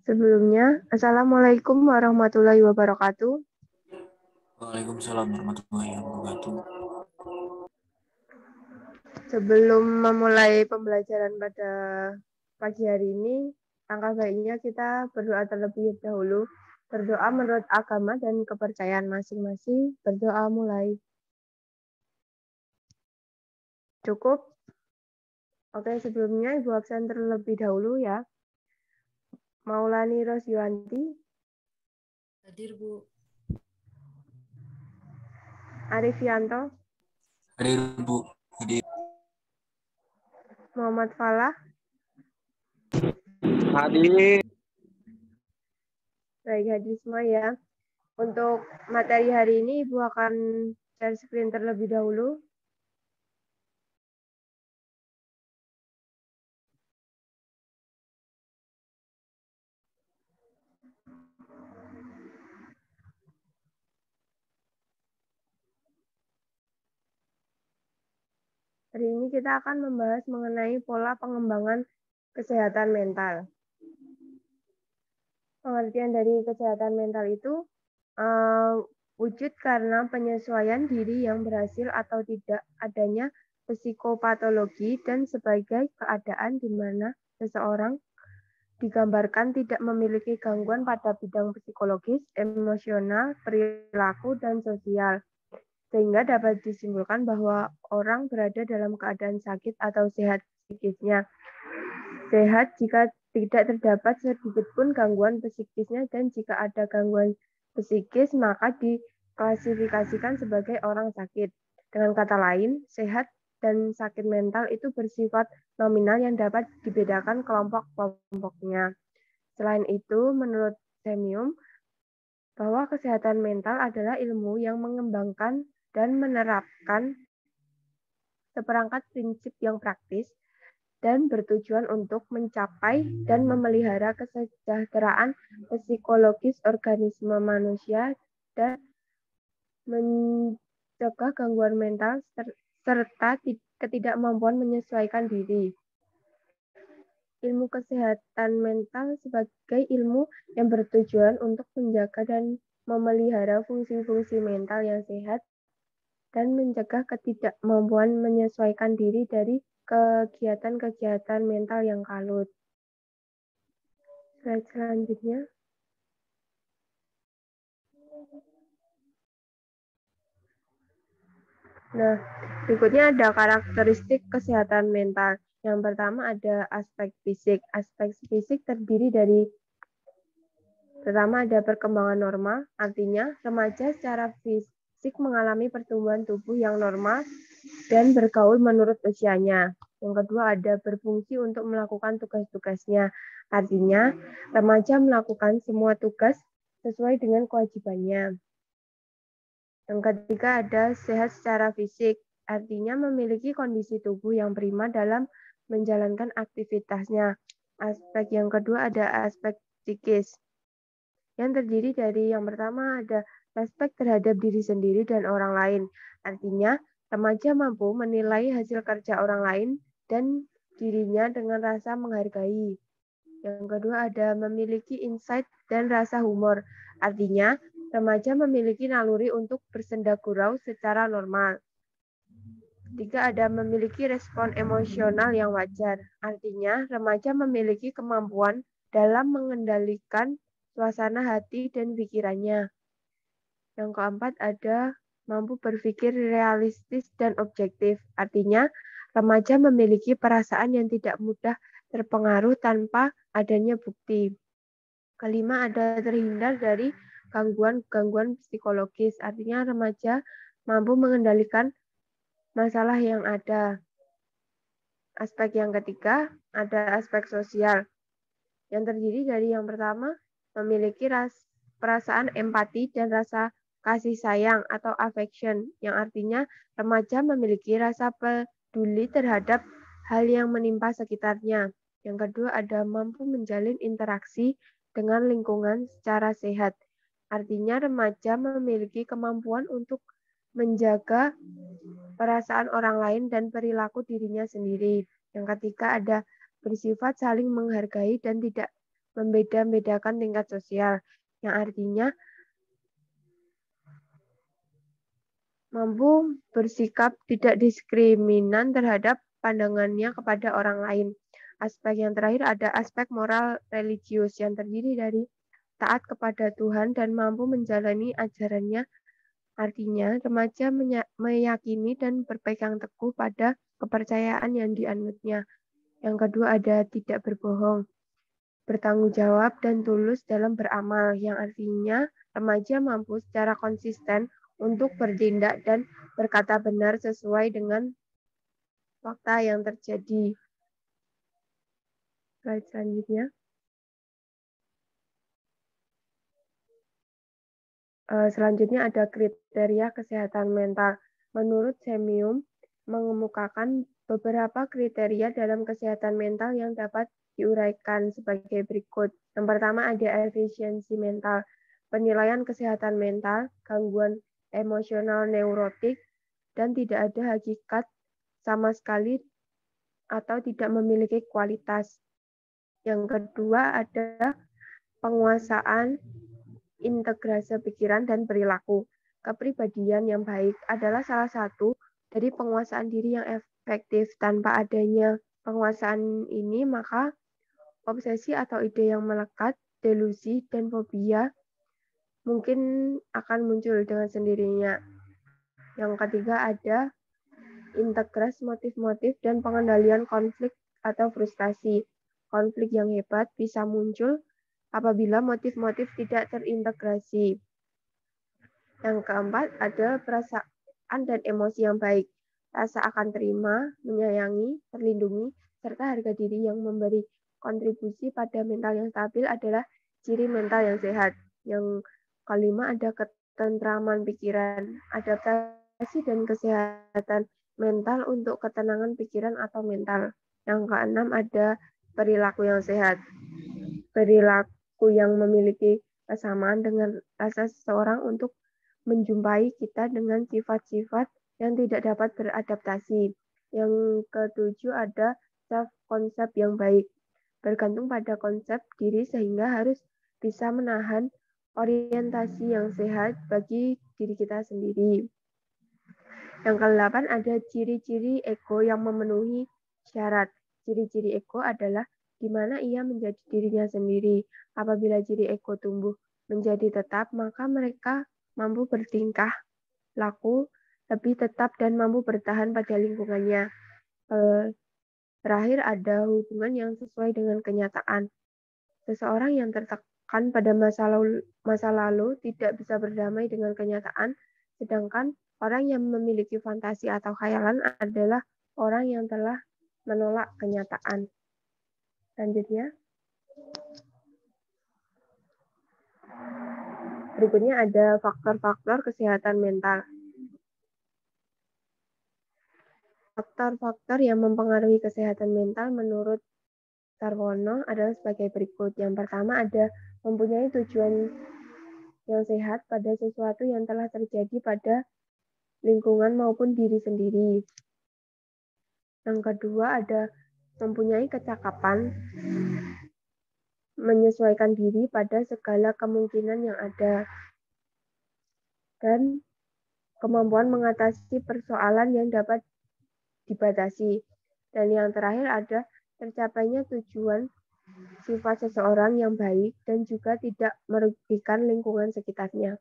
Sebelumnya, Assalamualaikum warahmatullahi wabarakatuh. Waalaikumsalam warahmatullahi wabarakatuh. Sebelum memulai pembelajaran pada pagi hari ini, langkah baiknya kita berdoa terlebih dahulu. Berdoa menurut agama dan kepercayaan masing-masing. Berdoa mulai. Cukup? Oke, sebelumnya Ibu absen terlebih dahulu ya. Maulani Rosyanti. Hadir, Bu. Arifianto. Hadir, Bu. Hadir. Muhammad Falah. Hadir. Baik, hadir semua ya. Untuk materi hari ini Ibu akan share screen terlebih dahulu. Hari ini kita akan membahas mengenai pola pengembangan kesehatan mental. Pengertian dari kesehatan mental itu wujud karena penyesuaian diri yang berhasil atau tidak adanya psikopatologi dan sebagai keadaan di mana seseorang digambarkan tidak memiliki gangguan pada bidang psikologis, emosional, perilaku, dan sosial. Sehingga dapat disimpulkan bahwa orang berada dalam keadaan sakit atau sehat psikisnya. Sehat jika tidak terdapat sedikit pun gangguan psikisnya, dan jika ada gangguan psikis maka diklasifikasikan sebagai orang sakit. Dengan kata lain, sehat dan sakit mental itu bersifat nominal yang dapat dibedakan kelompok-kelompoknya. Selain itu, menurut Semium, bahwa kesehatan mental adalah ilmu yang mengembangkan dan menerapkan seperangkat prinsip yang praktis dan bertujuan untuk mencapai dan memelihara kesejahteraan psikologis organisme manusia dan mencegah gangguan mental serta ketidakmampuan menyesuaikan diri. Ilmu kesehatan mental sebagai ilmu yang bertujuan untuk menjaga dan memelihara fungsi-fungsi mental yang sehat dan mencegah ketidakmampuan menyesuaikan diri dari kegiatan-kegiatan mental yang kalut. Slide selanjutnya. Nah, berikutnya ada karakteristik kesehatan mental. Yang pertama ada aspek fisik. Aspek fisik terdiri dari pertama ada perkembangan normal, artinya remaja secara fisik mengalami pertumbuhan tubuh yang normal dan bergaul menurut usianya. Yang kedua ada berfungsi untuk melakukan tugas-tugasnya. Artinya, remaja melakukan semua tugas sesuai dengan kewajibannya. Yang ketiga ada sehat secara fisik. Artinya memiliki kondisi tubuh yang prima dalam menjalankan aktivitasnya. Aspek yang kedua ada aspek psikis. Yang terdiri dari yang pertama ada respek terhadap diri sendiri dan orang lain. Artinya, remaja mampu menilai hasil kerja orang lain dan dirinya dengan rasa menghargai. Yang kedua ada memiliki insight dan rasa humor. Artinya, remaja memiliki naluri untuk bersenda gurau secara normal. Tiga ada memiliki respon emosional yang wajar. Artinya, remaja memiliki kemampuan dalam mengendalikan suasana hati dan pikirannya. Yang keempat ada mampu berpikir realistis dan objektif. Artinya, remaja memiliki perasaan yang tidak mudah terpengaruh tanpa adanya bukti. Kelima ada terhindar dari gangguan-gangguan psikologis. Artinya, remaja mampu mengendalikan masalah yang ada. Aspek yang ketiga ada aspek sosial. Yang terdiri dari yang pertama, memiliki perasaan empati dan rasa kasih sayang atau affection, yang artinya remaja memiliki rasa peduli terhadap hal yang menimpa sekitarnya. Yang kedua ada mampu menjalin interaksi dengan lingkungan secara sehat. Artinya remaja memiliki kemampuan untuk menjaga perasaan orang lain dan perilaku dirinya sendiri. Yang ketiga ada bersifat saling menghargai dan tidak membeda-bedakan tingkat sosial, yang artinya mampu bersikap tidak diskriminan terhadap pandangannya kepada orang lain. Aspek yang terakhir ada aspek moral religius yang terdiri dari taat kepada Tuhan dan mampu menjalani ajarannya. Artinya, remaja meyakini dan berpegang teguh pada kepercayaan yang dianutnya. Yang kedua ada tidak berbohong, bertanggung jawab dan tulus dalam beramal, yang artinya remaja mampu secara konsisten untuk bertindak dan berkata benar sesuai dengan fakta yang terjadi. Slide selanjutnya. Selanjutnya ada kriteria kesehatan mental. Menurut Semium, mengemukakan beberapa kriteria dalam kesehatan mental yang dapat diuraikan sebagai berikut. Yang pertama ada efisiensi mental. Penilaian kesehatan mental, gangguan emosional neurotik, dan tidak ada hakikat sama sekali atau tidak memiliki kualitas. Yang kedua ada penguasaan integrasi pikiran dan perilaku. Kepribadian yang baik adalah salah satu dari penguasaan diri yang efektif. Tanpa adanya penguasaan ini, maka obsesi atau ide yang melekat, delusi, dan fobia mungkin akan muncul dengan sendirinya. Yang ketiga ada integrasi motif-motif dan pengendalian konflik atau frustasi. Konflik yang hebat bisa muncul apabila motif-motif tidak terintegrasi. Yang keempat ada perasaan dan emosi yang baik. Rasa akan terima, menyayangi, terlindungi, serta harga diri yang memberi kontribusi pada mental yang stabil adalah ciri mental yang sehat. Yang kelima ada ketentraman pikiran, adaptasi dan kesehatan mental untuk ketenangan pikiran atau mental. Yang keenam ada perilaku yang sehat. Perilaku yang memiliki kesamaan dengan rasa seseorang untuk menjumpai kita dengan sifat-sifat yang tidak dapat beradaptasi. Yang ketujuh ada self-konsep yang baik. Bergantung pada konsep diri sehingga harus bisa menahan orientasi yang sehat bagi diri kita sendiri. Yang ke-8 ada ciri-ciri ego yang memenuhi syarat. Ciri-ciri ego adalah di mana ia menjadi dirinya sendiri. Apabila ciri ego tumbuh menjadi tetap, maka mereka mampu bertingkah laku lebih tetap dan mampu bertahan pada lingkungannya. Terakhir ada hubungan yang sesuai dengan kenyataan. Seseorang yang tertekan pada masa lalu tidak bisa berdamai dengan kenyataan, sedangkan orang yang memiliki fantasi atau khayalan adalah orang yang telah menolak kenyataan. Selanjutnya. Berikutnya ada faktor-faktor kesehatan mental. Faktor-faktor yang mempengaruhi kesehatan mental menurut Sarwono adalah sebagai berikut. Yang pertama ada mempunyai tujuan yang sehat pada sesuatu yang telah terjadi pada lingkungan maupun diri sendiri. Yang kedua ada mempunyai kecakapan menyesuaikan diri pada segala kemungkinan yang ada. Dan kemampuan mengatasi persoalan yang dapat dibatasi. Dan yang terakhir ada tercapainya tujuan sifat seseorang yang baik dan juga tidak merugikan lingkungan sekitarnya.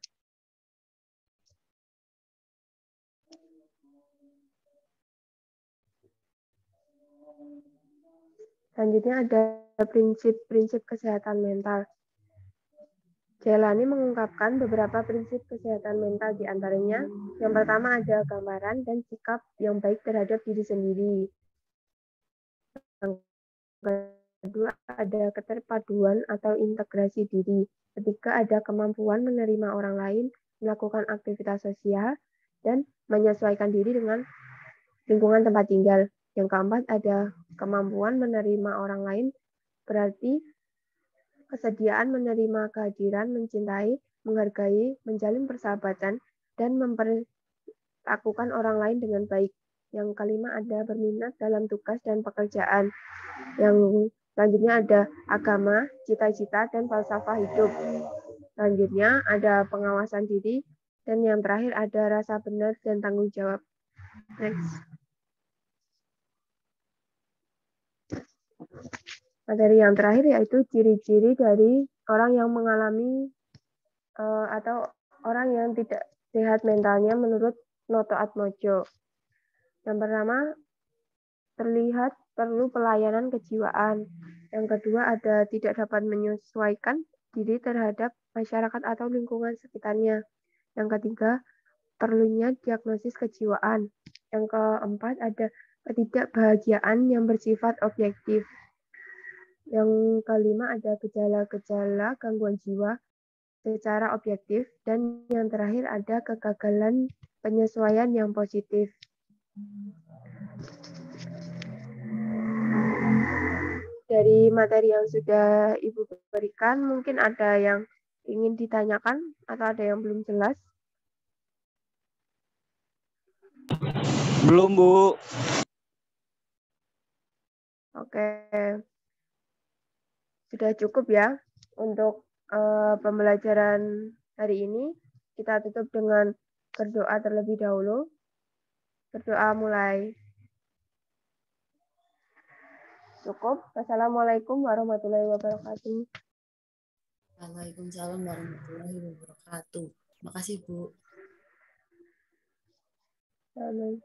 Selanjutnya ada prinsip-prinsip kesehatan mental. Jelani mengungkapkan beberapa prinsip kesehatan mental di antaranya. Yang pertama ada gambaran dan sikap yang baik terhadap diri sendiri. Yang kedua ada keterpaduan atau integrasi diri. Ketiga ada kemampuan menerima orang lain, melakukan aktivitas sosial, dan menyesuaikan diri dengan lingkungan tempat tinggal. Yang keempat ada kemampuan menerima orang lain, berarti kesediaan menerima kehadiran, mencintai, menghargai, menjalin persahabatan, dan memperlakukan orang lain dengan baik. Yang kelima ada berminat dalam tugas dan pekerjaan. Yang selanjutnya ada agama, cita-cita, dan falsafah hidup. Selanjutnya ada pengawasan diri. Dan yang terakhir ada rasa benar dan tanggung jawab. Next. Materi yang terakhir yaitu ciri-ciri dari orang yang mengalami atau orang yang tidak sehat mentalnya menurut Noto Atmojo. Yang pertama, terlihat perlu pelayanan kejiwaan. Yang kedua, ada tidak dapat menyesuaikan diri terhadap masyarakat atau lingkungan sekitarnya. Yang ketiga, perlunya diagnosis kejiwaan. Yang keempat, ada ketidakbahagiaan yang bersifat objektif. Yang kelima, ada gejala-gejala gangguan jiwa secara objektif. Dan yang terakhir, ada kegagalan penyesuaian yang positif. Dari materi yang sudah Ibu berikan, mungkin ada yang ingin ditanyakan atau ada yang belum jelas? Belum, Bu. Oke. Sudah cukup ya untuk pembelajaran hari ini. Kita tutup dengan berdoa terlebih dahulu. Berdoa mulai. Cukup. Wassalamualaikum warahmatullahi wabarakatuh. Waalaikumsalam warahmatullahi wabarakatuh. Makasih, Bu. Amin.